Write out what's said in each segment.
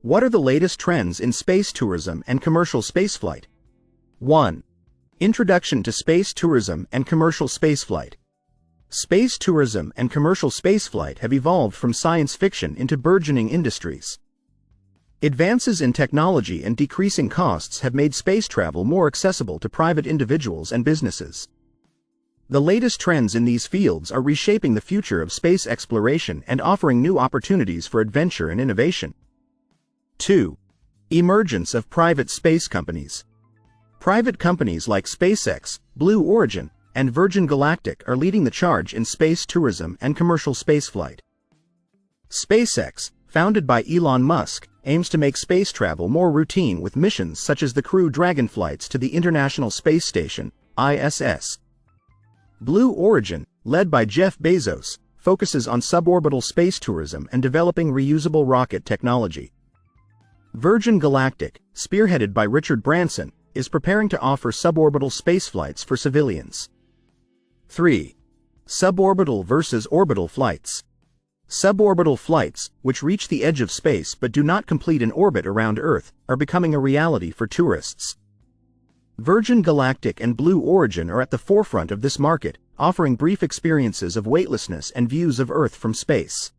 What are the latest trends in space tourism and commercial spaceflight? 1. Introduction to space tourism and commercial spaceflight. Space tourism and commercial spaceflight have evolved from science fiction into burgeoning industries. Advances in technology and decreasing costs have made space travel more accessible to private individuals and businesses. The latest trends in these fields are reshaping the future of space exploration and offering new opportunities for adventure and innovation. 2. Emergence of private space companies. Private companies like SpaceX, Blue Origin, and Virgin Galactic are leading the charge in space tourism and commercial spaceflight. SpaceX, founded by Elon Musk, aims to make space travel more routine with missions such as the Crew Dragon flights to the International Space Station, ISS. Blue Origin, led by Jeff Bezos, focuses on suborbital space tourism and developing reusable rocket technology. Virgin Galactic, spearheaded by Richard Branson, is preparing to offer suborbital space flights for civilians. 3. Suborbital versus orbital flights. Suborbital flights, which reach the edge of space but do not complete an orbit around Earth, are becoming a reality for tourists. Virgin Galactic and Blue Origin are at the forefront of this market, offering brief experiences of weightlessness and views of Earth from space.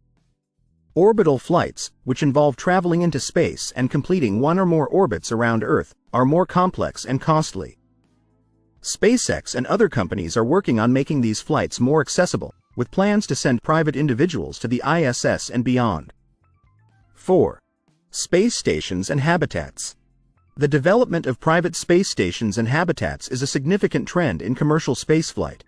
Orbital flights, which involve traveling into space and completing one or more orbits around Earth, are more complex and costly. SpaceX and other companies are working on making these flights more accessible, with plans to send private individuals to the ISS and beyond. 4. Space stations and habitats. The development of private space stations and habitats is a significant trend in commercial spaceflight.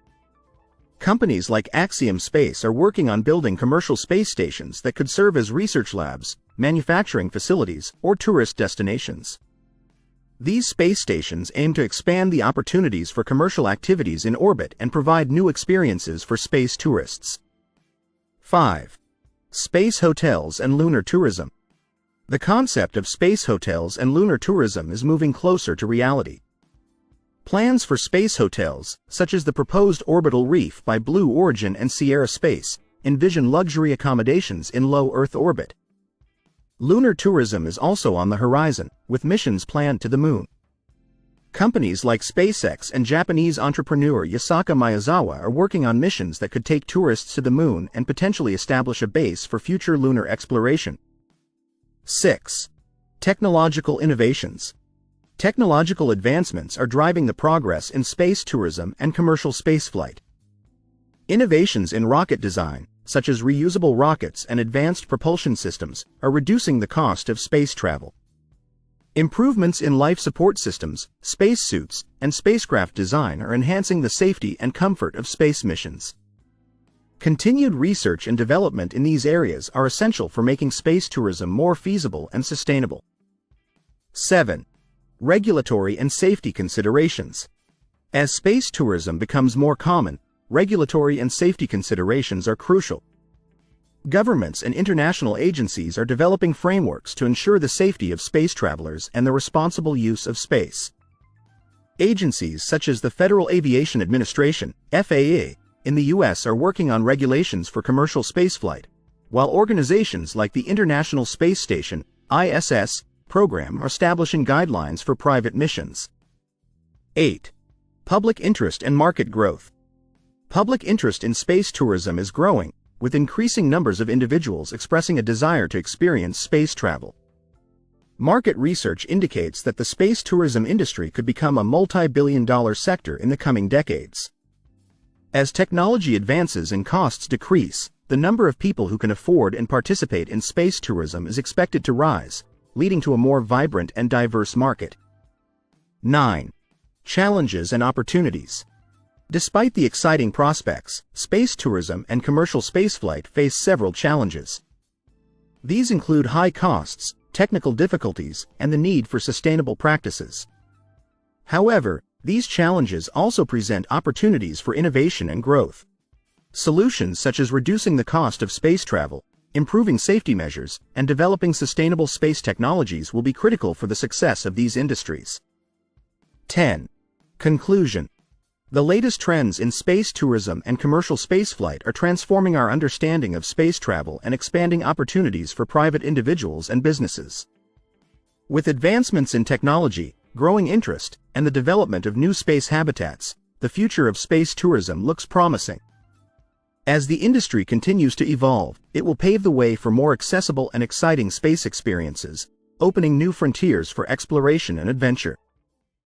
Companies like Axiom Space are working on building commercial space stations that could serve as research labs, manufacturing facilities, or tourist destinations. These space stations aim to expand the opportunities for commercial activities in orbit and provide new experiences for space tourists. 5. Space hotels and lunar tourism. The concept of space hotels and lunar tourism is moving closer to reality. Plans for space hotels, such as the proposed Orbital Reef by Blue Origin and Sierra Space, envision luxury accommodations in low Earth orbit. Lunar tourism is also on the horizon, with missions planned to the Moon. Companies like SpaceX and Japanese entrepreneur Yusaku Maezawa are working on missions that could take tourists to the Moon and potentially establish a base for future lunar exploration. 6. Technological innovations. Technological advancements are driving the progress in space tourism and commercial spaceflight. Innovations in rocket design, such as reusable rockets and advanced propulsion systems, are reducing the cost of space travel. Improvements in life support systems, spacesuits, and spacecraft design are enhancing the safety and comfort of space missions. Continued research and development in these areas are essential for making space tourism more feasible and sustainable. 7. Regulatory and safety considerations. As space tourism becomes more common, regulatory and safety considerations are crucial. Governments and international agencies are developing frameworks to ensure the safety of space travelers and the responsible use of space. Agencies such as the Federal Aviation Administration, FAA, in the U.S. are working on regulations for commercial spaceflight, while organizations like the International Space Station, ISS, program are establishing guidelines for private missions. 8. Public interest and market growth. Public interest in space tourism is growing, with increasing numbers of individuals expressing a desire to experience space travel. Market research indicates that the space tourism industry could become a multi-billion-dollar sector in the coming decades. As technology advances and costs decrease, the number of people who can afford and participate in space tourism is expected to rise, leading to a more vibrant and diverse market. 9. Challenges and opportunities. Despite the exciting prospects, space tourism and commercial spaceflight face several challenges. These include high costs, technical difficulties, and the need for sustainable practices. However, these challenges also present opportunities for innovation and growth. Solutions such as reducing the cost of space travel, improving safety measures, and developing sustainable space technologies will be critical for the success of these industries. 10. Conclusion. The latest trends in space tourism and commercial spaceflight are transforming our understanding of space travel and expanding opportunities for private individuals and businesses. With advancements in technology, growing interest, and the development of new space habitats, the future of space tourism looks promising. As the industry continues to evolve, it will pave the way for more accessible and exciting space experiences, opening new frontiers for exploration and adventure.